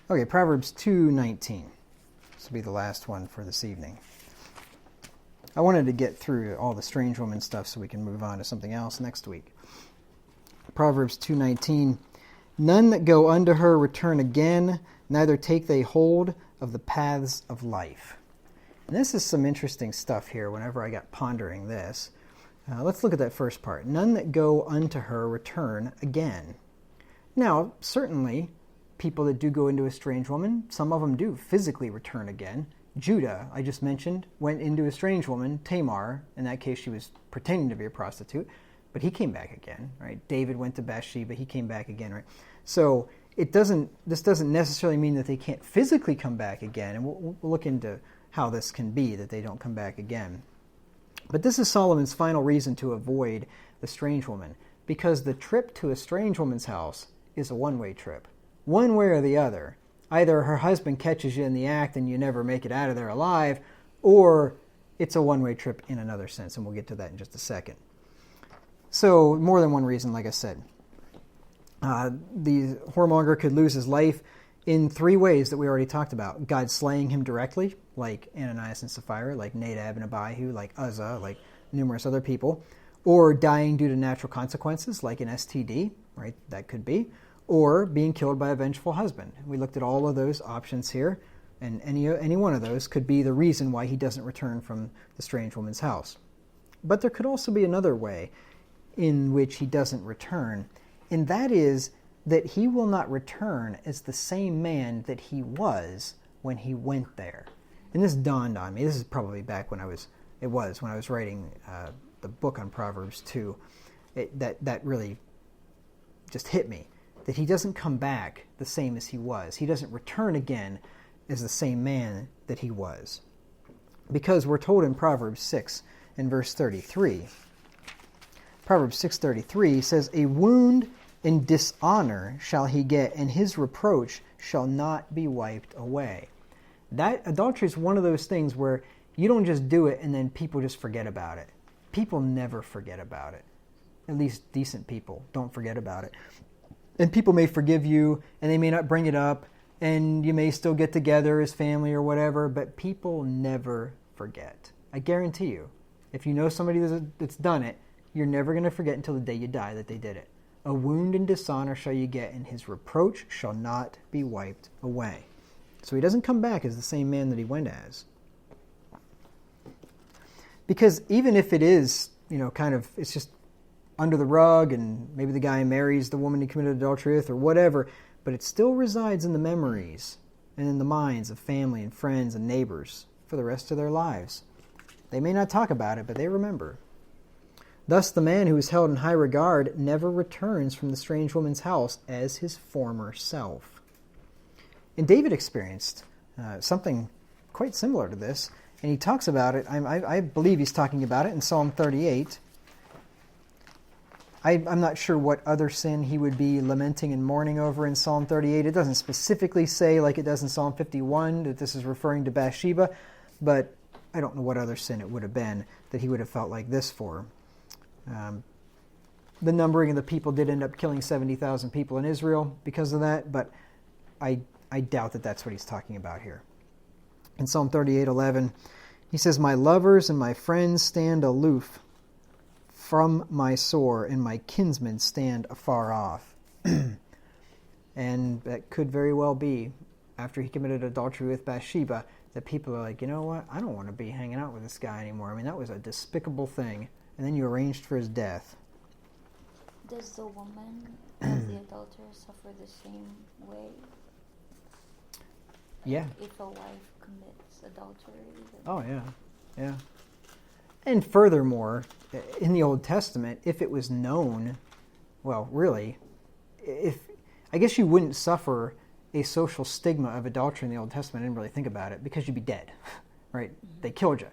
Okay, Proverbs 2:19. This will be the last one for this evening. I wanted to get through all the strange woman stuff so we can move on to something else next week. Proverbs 2:19. None that go unto her return again, neither take they hold of the paths of life. And this is some interesting stuff here whenever I got pondering this. Let's look at that first part. None that go unto her return again. Now, certainly, people that do go into a strange woman, some of them do physically return again. Judah, I just mentioned, went into a strange woman, Tamar. In that case, she was pretending to be a prostitute, but he came back again, right? David went to Bathsheba, he came back again, right? So this doesn't necessarily mean that they can't physically come back again, and we'll look into how this can be, that they don't come back again. But this is Solomon's final reason to avoid the strange woman, because the trip to a strange woman's house is a one-way trip. One way or the other. Either her husband catches you in the act and you never make it out of there alive, or it's a one-way trip in another sense, and we'll get to that in just a second. So, more than one reason, like I said. The whoremonger could lose his life in three ways that we already talked about. God slaying him directly, like Ananias and Sapphira, like Nadab and Abihu, like Uzzah, like numerous other people. Or dying due to natural consequences, like an STD, right? That could be. Or being killed by a vengeful husband. We looked at all of those options here, and any one of those could be the reason why he doesn't return from the strange woman's house. But there could also be another way in which he doesn't return, and that is that he will not return as the same man that he was when he went there. And this dawned on me. This is probably back when I was writing the book on Proverbs 2. That really just hit me. That he doesn't come back the same as he was. He doesn't return again as the same man that he was. Because we're told in Proverbs 6 in verse 33, Proverbs 6:33 says, "A wound and dishonor shall he get, and his reproach shall not be wiped away." That adultery is one of those things where you don't just do it and then people just forget about it. People never forget about it. At least decent people don't forget about it. And people may forgive you, and they may not bring it up, and you may still get together as family or whatever, but people never forget. I guarantee you, if you know somebody that's done it, you're never going to forget until the day you die that they did it. A wound and dishonor shall you get, and his reproach shall not be wiped away. So he doesn't come back as the same man that he went as. Because even if it is, it's just under the rug, and maybe the guy marries the woman he committed adultery with or whatever, but it still resides in the memories and in the minds of family and friends and neighbors for the rest of their lives. They may not talk about it, but they remember. Thus the man who is held in high regard never returns from the strange woman's house as his former self. And David experienced something quite similar to this, and he talks about it. I believe he's talking about it in Psalm 38. I'm not sure what other sin he would be lamenting and mourning over in Psalm 38. It doesn't specifically say, like it does in Psalm 51, that this is referring to Bathsheba, but I don't know what other sin it would have been that he would have felt like this for. The numbering of the people did end up killing 70,000 people in Israel because of that, but I doubt that that's what he's talking about here. In Psalm 38:11, he says, "My lovers and my friends stand aloof from my sore, and my kinsmen stand afar off." And that could very well be, after he committed adultery with Bathsheba, that people are like, you know what, I don't want to be hanging out with this guy anymore. I mean, that was a despicable thing. And then you arranged for his death. Does the woman, as the adulterer, suffer the same way? Yeah. If a wife commits adultery? Oh, yeah. And furthermore, in the Old Testament, if it was known, well, really, I guess you wouldn't suffer a social stigma of adultery in the Old Testament. I didn't really think about it, because you'd be dead, right? They killed you.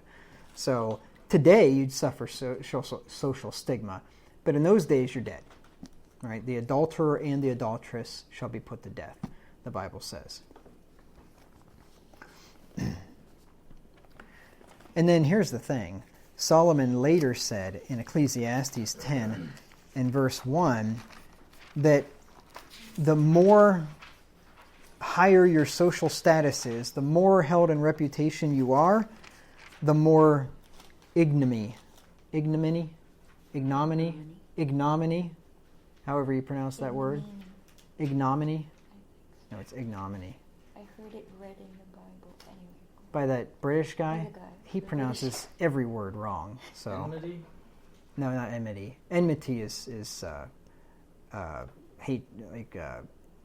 So today you'd suffer social stigma, but in those days you're dead, right? The adulterer and the adulteress shall be put to death, the Bible says. And then here's the thing. Solomon later said in Ecclesiastes 10 and verse 1 that the more higher your social status is, the more held in reputation you are, the more ignominy, however you pronounce that word. Ignominy? No, it's ignominy. I heard it read in the Bible anyway. By that British guy? By the guy. He pronounces every word wrong. So Enmity? no, not enmity. Enmity is hate, like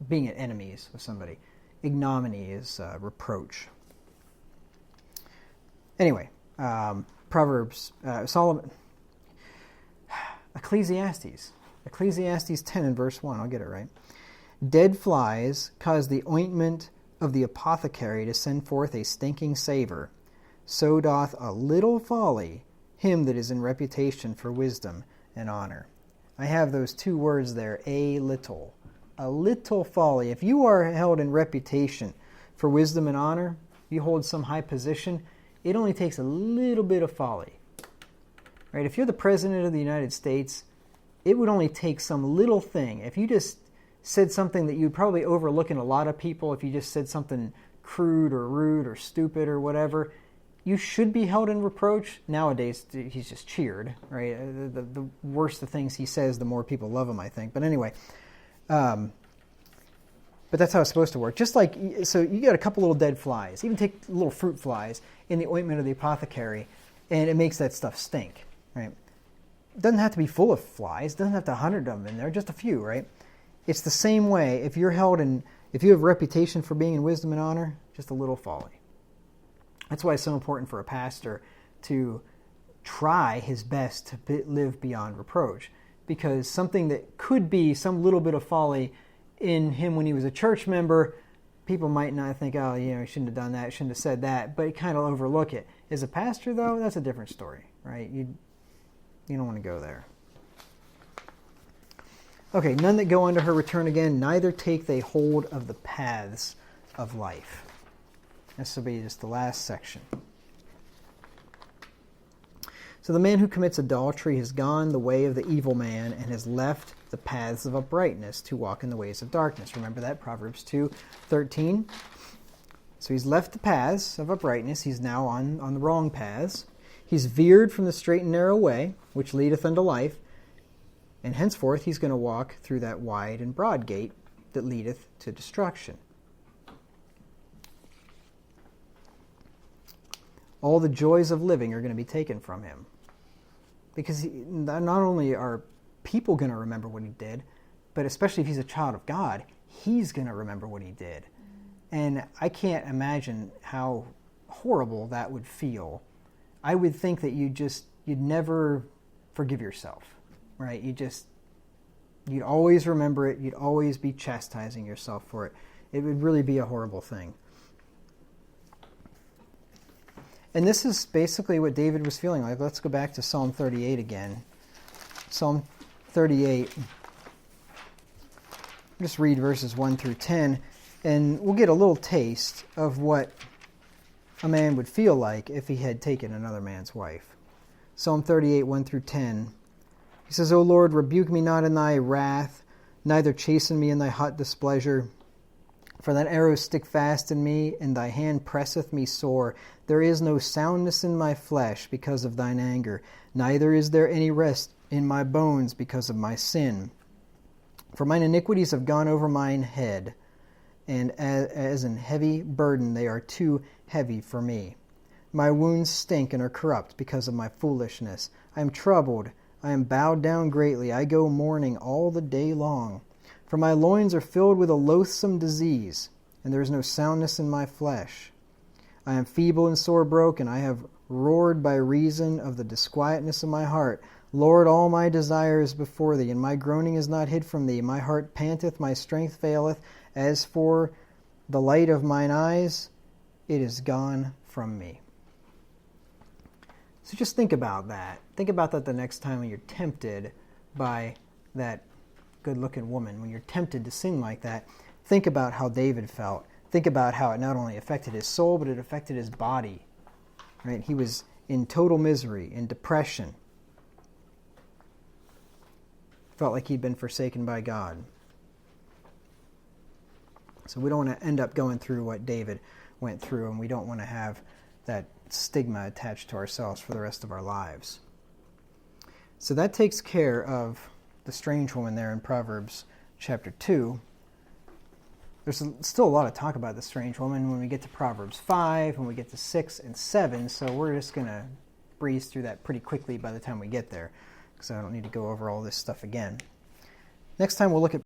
being at enemies with somebody. Ignominy is reproach. Anyway, Proverbs, Solomon, Ecclesiastes 10 and verse 1, I'll get it right. Dead flies cause the ointment of the apothecary to send forth a stinking savor. So doth a little folly him that is in reputation for wisdom and honor. I have those two words there, a little. A little folly. If you are held in reputation for wisdom and honor, you hold some high position, it only takes a little bit of folly. Right? If you're the President of the United States, it would only take some little thing. If you just said something that you'd probably overlook in a lot of people, if you just said something crude or rude or stupid or whatever, you should be held in reproach. Nowadays, he's just cheered, right? The worse the things he says, the more people love him, I think. But anyway, but that's how it's supposed to work. Just like, so you got a couple little dead flies, even take little fruit flies in the ointment of the apothecary, and it makes that stuff stink, right? It doesn't have to be full of flies. It doesn't have to 100 of them in there, just a few, right? It's the same way. If you're held in, if you have a reputation for being in wisdom and honor, just a little folly. That's why it's so important for a pastor to try his best to live beyond reproach. Because something that could be some little bit of folly in him when he was a church member, people might not think, oh, you know, he shouldn't have done that, shouldn't have said that, but kind of overlook it. As a pastor, though, that's a different story, right? You don't want to go there. Okay, none that go unto her return again, neither take they hold of the paths of life. This will be just the last section. So the man who commits adultery has gone the way of the evil man and has left the paths of uprightness to walk in the ways of darkness. Remember that, Proverbs 2:13. So he's left the paths of uprightness. He's now on the wrong paths. He's veered from the straight and narrow way, which leadeth unto life, and henceforth he's going to walk through that wide and broad gate that leadeth to destruction. All the joys of living are going to be taken from him. Because not only are people going to remember what he did, but especially if he's a child of God, he's going to remember what he did. And I can't imagine how horrible that would feel. I would think that you'd never forgive yourself, right? You'd always remember it. You'd always be chastising yourself for it. It would really be a horrible thing. And this is basically what David was feeling like. Let's go back to Psalm 38 again. Psalm 38. Just read verses 1 through 10, and we'll get a little taste of what a man would feel like if he had taken another man's wife. Psalm 38, 1 through 10. He says, O Lord, rebuke me not in thy wrath, neither chasten me in thy hot displeasure. For thine arrows stick fast in me, and thy hand presseth me sore. There is no soundness in my flesh because of thine anger, neither is there any rest in my bones because of my sin. For mine iniquities have gone over mine head, and as an heavy burden they are too heavy for me. My wounds stink and are corrupt because of my foolishness. I am troubled, I am bowed down greatly, I go mourning all the day long. For my loins are filled with a loathsome disease, and there is no soundness in my flesh. I am feeble and sore broken. I have roared by reason of the disquietness of my heart. Lord, all my desire is before thee, and my groaning is not hid from thee. My heart panteth, my strength faileth. As for the light of mine eyes, it is gone from me. So just think about that. Think about that the next time when you're tempted by that good-looking woman. When you're tempted to sin like that, think about how David felt. Think about how it not only affected his soul, but it affected his body. Right? He was in total misery, in depression. Felt like he'd been forsaken by God. So we don't want to end up going through what David went through, and we don't want to have that stigma attached to ourselves for the rest of our lives. So that takes care of the strange woman there in Proverbs chapter 2. There's still a lot of talk about the strange woman when we get to Proverbs 5, when we get to 6 and 7, so we're just going to breeze through that pretty quickly by the time we get there, because I don't need to go over all this stuff again. Next time we'll look at